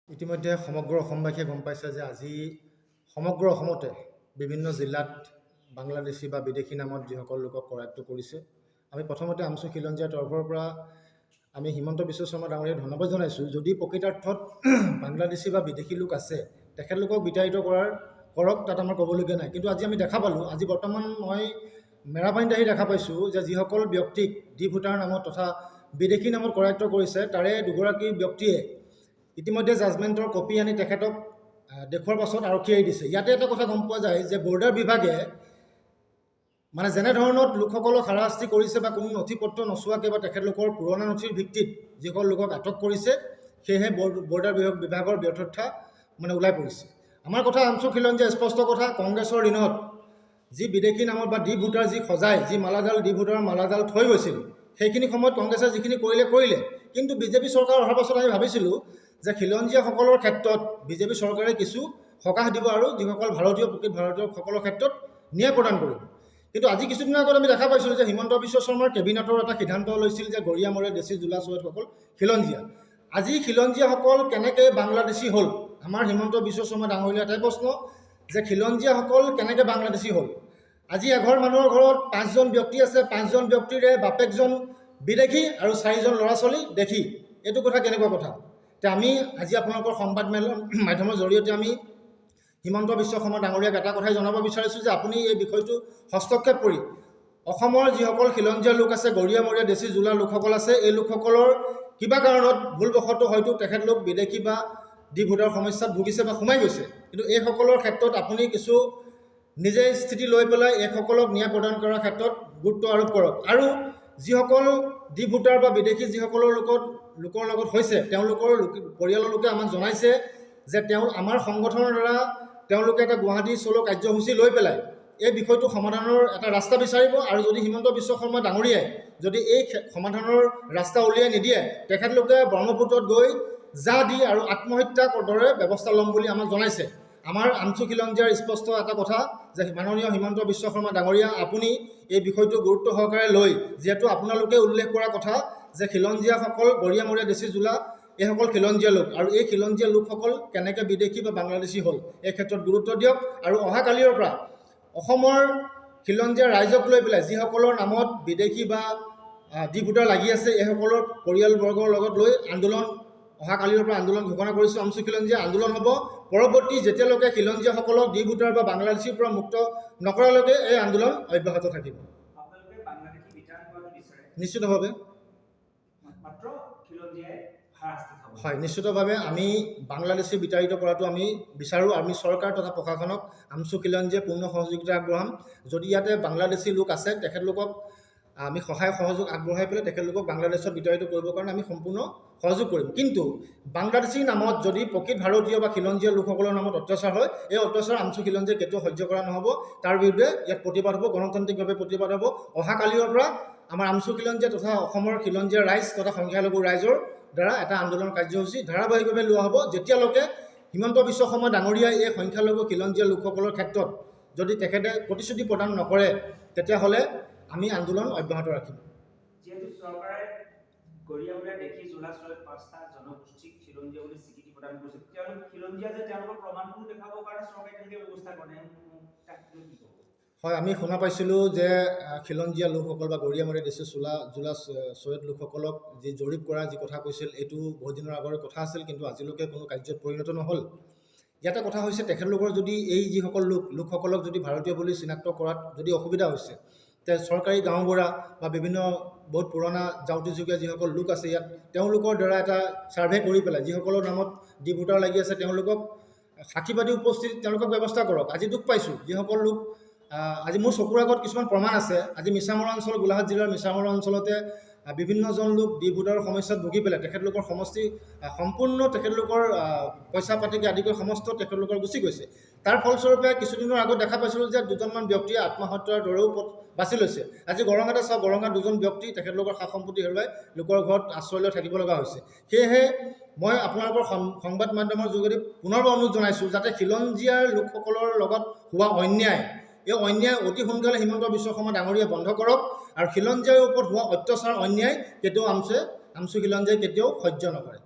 ইতিমধ্যে সমগ্ৰ অসমবাসীয়ে গম পাইছে যে আজি সমগ্ৰ অসমতে বিভিন্ন জিলাত বাংলাদেশী বা বিদেশী নামত যিসকল লোকক কৰায়ত্ব কৰিছে। আমি প্ৰথমতে আমচু খিলঞ্জীয়াৰ তৰফৰ পৰা আমি হিমন্ত বিশ্ব শৰ্মা ডাঙৰীয়াক ধন্যবাদ জনাইছোঁ। যদি প্ৰকৃতাৰ্থত বাংলাদেশী বা বিদেশী লোক আছে তেখেতলোকক বিতাড়িত কৰক, তাত আমাৰ ক'বলগীয়া নাই। কিন্তু আজি আমি দেখা পালোঁ, আজি বৰ্তমান মই মেৰাপানীত আহি দেখা পাইছোঁ যে যিসকল ব্যক্তিক ডি ভোটাৰ নামত তথা বিদেশী নামত কৰায়ত্ব কৰিছে তাৰে দুগৰাকী ব্যক্তিয়ে ইতিমধ্যে জাজমেণ্টৰ কপি আনি তেখেতক দেখুৱাৰ পাছত আৰক্ষীয়ে দিছে। ইয়াতে এটা কথা গম পোৱা যায় যে বৰ্ডাৰ বিভাগে মানে যেনেধৰণত লোকসকলক হাৰাশাস্তি কৰিছে বা কোনো নথি পত্ৰ নচোৱাকৈ বা তেখেতলোকৰ পুৰণা নথিৰ ভিত্তিত যিসকল লোকক আটক কৰিছে, সেয়েহে বৰ্ডাৰ বিভাগৰ ব্যৰ্থতা মানে ওলাই পৰিছে। আমাৰ কথা আমচু খিলঞ্জীয়া স্পষ্ট কথা, কংগ্ৰেছৰ দিনত যি বিদেশী নামত বা ডি ভোটাৰ যি সজাই যি মালাডাল ডি ভোটাৰৰ মালাডাল থৈ গৈছিল, সেইখিনি সময়ত কংগ্ৰেছে যিখিনি কৰিলে। কিন্তু বিজেপি চৰকাৰ অহাৰ পাছত আমি ভাবিছিলোঁ যে খিলঞ্জীয়াসকলৰ ক্ষেত্ৰত বিজেপি চৰকাৰে কিছু সকাহ দিব আৰু যিসকল প্ৰকৃত ভাৰতীয়সকলৰ ক্ষেত্ৰত ন্যায় প্ৰদান কৰিব। কিন্তু আজি কিছুদিনৰ আগত আমি দেখা পাইছিলোঁ যে হিমন্ত বিশ্ব শৰ্মাৰ কেবিনেটৰ এটা সিদ্ধান্ত লৈছিল যে গৰিয়া মৰে দেশী জোলা চুৱেটসকল খিলঞ্জীয়া। আজি খিলঞ্জীয়াসকল কেনেকৈ বাংলাদেশী হ'ল? আমাৰ হিমন্ত বিশ্ব শৰ্মা ডাঙৰীয়া এটাই প্ৰশ্ন যে খিলঞ্জীয়াসকল কেনেকৈ বাংলাদেশী হ'ল? আজি এঘৰ মানুহৰ ঘৰত 5জন ব্যক্তি আছে, 5জন ব্যক্তিৰে বাপেকজন বিদেশী আৰু 4জন ল'ৰা ছোৱালী দেশী। এইটো কথা কেনেকুৱা কথা? এতিয়া আমি আজি আপোনালোকৰ সংবাদ মাধ্যমৰ জৰিয়তে আমি হিমন্ত বিশ্ব শৰ্মা ডাঙৰীয়াক এটা কথাই জনাব বিচাৰিছোঁ যে আপুনি এই বিষয়টো হস্তক্ষেপ কৰি অসমৰ যিসকল খিলঞ্জীয়া লোক আছে, গৰিয়ামৰীয়া দেশী জোলা লোকসকল আছে, এই লোকসকলৰ কিবা কাৰণত ভুলবশতঃ হয়তো তেখেতলোক বিদেশী বা ডি ভোটাৰ সমস্যাত ভুগিছে বা সোমাই গৈছে। কিন্তু এইসকলৰ ক্ষেত্ৰত আপুনি কিছু নিজে স্থিতি লৈ পেলাই এইসকলক ন্যায় প্ৰদান কৰাৰ ক্ষেত্ৰত গুৰুত্ব আৰোপ কৰক। আৰু যিসকল ডি ভোটাৰ বা বিদেশী যিসকলৰ লোকৰ লগত হৈছে, তেওঁলোকৰ পৰিয়ালৰ লোকে আমাক জনাইছে যে আমাৰ সংগঠনৰ দ্বাৰা তেওঁলোকে এটা গুৱাহাটী চলো কাৰ্যসূচী লৈ পেলাই এই বিষয়টো সমাধানৰ এটা ৰাস্তা বিচাৰিব। আৰু যদি হিমন্ত বিশ্ব শৰ্মা ডাঙৰীয়াই যদি এই সমাধানৰ ৰাস্তা উলিয়াই নিদিয়ে, তেখেতলোকে ব্ৰহ্মপুত্ৰত গৈ জা দি আৰু আত্মহত্যাৰ দৰে ব্যৱস্থা ল'ম বুলি আমাক জনাইছে। আমাৰ আমচু খিলঞ্জীয়াৰ স্পষ্ট এটা কথা যে মাননীয় হিমন্ত বিশ্ব শৰ্মা ডাঙৰীয়া, আপুনি এই বিষয়টো গুৰুত্ব সহকাৰে লৈ, যিহেতু আপোনালোকে উল্লেখ কৰা কথা যে খিলঞ্জীয়াসকল গৰিয়ামৰীয়া দেশী জোলা এইসকল খিলঞ্জীয়া লোক, আৰু এই খিলঞ্জীয়া লোকসকল কেনেকৈ বিদেশী বা বাংলাদেশী হ'ল এই ক্ষেত্ৰত গুৰুত্ব দিয়ক। আৰু অহাকালিৰ পৰা অসমৰ খিলঞ্জীয়া ৰাইজক লৈ পেলাই যিসকলৰ নামত বিদেশী বা ডি ভোটাৰ লাগি আছে, এইসকলৰ পৰিয়ালবৰ্গৰ লগত লৈ অহাকালিৰ পৰা আন্দোলন ঘোষণা কৰিছোঁ। আমচু খিলঞ্জীয়া আন্দোলন হ'ব। পৰৱৰ্তী যেতিয়ালৈকে খিলঞ্জীয়াসকলক ডি ভোটাৰ বা বাংলাদেশীৰ পৰা মুক্ত নকৰালৈকে এই আন্দোলন অব্যাহত থাকিব। নিশ্চিতভাৱে হয়, নিশ্চিতভাৱে আমি বাংলাদেশী বিতাড়িত কৰাটো আমি বিচাৰোঁ। আমি চৰকাৰ তথা প্ৰশাসনক আমচু খিলঞ্জীয়াই পূৰ্ণ সহযোগিতা আগবঢ়াম। যদি ইয়াতে বাংলাদেশী লোক আছে তেখেতলোকক আমি সহযোগ আগবঢ়াই পেলাই তেখেতলোকক বাংলাদেশত বিতাড়িত কৰিবৰ কাৰণে আমি সম্পূৰ্ণ সহযোগ কৰিম। কিন্তু বাংলাদেশী নামত যদি প্ৰকৃত ভাৰতীয় বা খিলঞ্জীয়া লোকসকলৰ নামত অত্যাচাৰ হয়, এই অত্যাচাৰ আমচু খিলঞ্জীয়াই কেতিয়াও সহ্য কৰা নহ'ব। তাৰ বিৰুদ্ধে ইয়াত প্ৰতিবাদ হ'ব, গণতান্ত্ৰিকভাৱে প্ৰতিবাদ হ'ব। অহাকালিৰ পৰা আমাৰ আমচু খিলঞ্জীয়া তথা অসমৰ খিলঞ্জীয়া ৰাইজ তথা সংখ্যালঘু ৰাইজৰ দ্বাৰা এটা আন্দোলন কাৰ্যসূচী ধাৰাবাহিকভাৱে লোৱা হ'ব। যেতিয়ালৈকে হিমন্ত বিশ্ব শৰ্মা ডাঙৰীয়াই এই সংখ্যালঘু খিলঞ্জীয়া লোকসকলৰ ক্ষেত্ৰত যদি তেখেতে প্ৰতিশ্ৰুতি প্ৰদান নকৰে, তেতিয়াহ'লে আমি আন্দোলন অব্যাহত ৰাখিম। যেহেতু চৰকাৰে গৰিয়ামৰীয়া দেশী জোলা চুৱেট 5টা জনগোষ্ঠীক খিলঞ্জীয়া বুলি স্বীকৃতি প্ৰদান কৰিছে, তেওঁলোক খিলঞ্জীয়া যে তেওঁলোকৰ প্ৰমাণবোৰ দেখাবৰ কাৰণে চৰকাৰে কেনেকৈ ব্যৱস্থা কৰে? হয়, আমি শুনা পাইছিলোঁ যে খিলঞ্জীয়া লোকসকল বা গৰিয়ামৰীয়া দেশী জোলা চুৱেট লোকসকলক যি জৰীপ কৰা যি কথা কৈছিল, এইটো বহুত দিনৰ আগৰে কথা আছিল, কিন্তু আজিলৈকে কোনো কাৰ্যত পৰিণত নহ'ল। ইয়াতে কথা হৈছে তেখেতলোকৰ যদি এই যিসকল লোকসকলক যদি ভাৰতীয় বুলি চিনাক্ত কৰাত যদি অসুবিধা হৈছে, তে চৰকাৰী গাঁওবুঢ়া বা বিভিন্ন বহুত পুৰণা জাউতিযুগীয়া যিসকল লোক আছে ইয়াত, তেওঁলোকৰ দ্বাৰা এটা ছাৰ্ভে কৰি পেলাই যিসকলৰ নামত ডি ভোটাৰ লাগি আছে তেওঁলোকক সাক্ষীবাদী উপস্থিতিত তেওঁলোকক ব্যৱস্থা কৰক। আজি দুখ পাইছোঁ যিসকল লোক আজি মোৰ চকুৰ আগত কিছুমান প্ৰমাণ আছে। আজি মিছামৰা অঞ্চল, গোলাঘাট জিলাৰ মিছামৰা অঞ্চলতে বিভিন্নজন লোক ডি ভোটাৰৰ সমস্যাত ভুগি পেলাই তেখেতলোকৰ সমষ্টি সম্পূৰ্ণ তেখেতলোকৰ পইচা পাতিকে আদি কৰি সমস্ত তেখেতলোকৰ গুচি গৈছে। তাৰ ফলস্বৰূপে কিছুদিনৰ আগত দেখা পাইছিলোঁ যে 2জনমান ব্যক্তিয়ে আত্মহত্যাৰ দৰেও পথ বাছি লৈছে। আজি গৰঙাতে চাওক, গৰঙাত 2জন ব্যক্তি তেখেতলোকৰ সা সম্পত্তি হেৰুৱাই লোকৰ ঘৰত আশ্ৰয় লৈ থাকিব লগা হৈছে। সেয়েহে মই আপোনালোকৰ সংবাদ মাধ্যমৰ যোগেদি পুনৰবাৰ অনুৰোধ জনাইছোঁ যাতে খিলঞ্জীয়াৰ লোকসকলৰ লগত হোৱা অন্যায়, এই অন্যায় অতি সোনকালে হিমন্ত বিশ্ব শৰ্মা ডাঙৰীয়াই বন্ধ কৰক। আৰু খিলঞ্জীয়াৰ ওপৰত হোৱা অত্যাচাৰ অন্যায় কেতিয়াও আমচু খিলঞ্জীয়াই কেতিয়াও সহ্য নকৰে।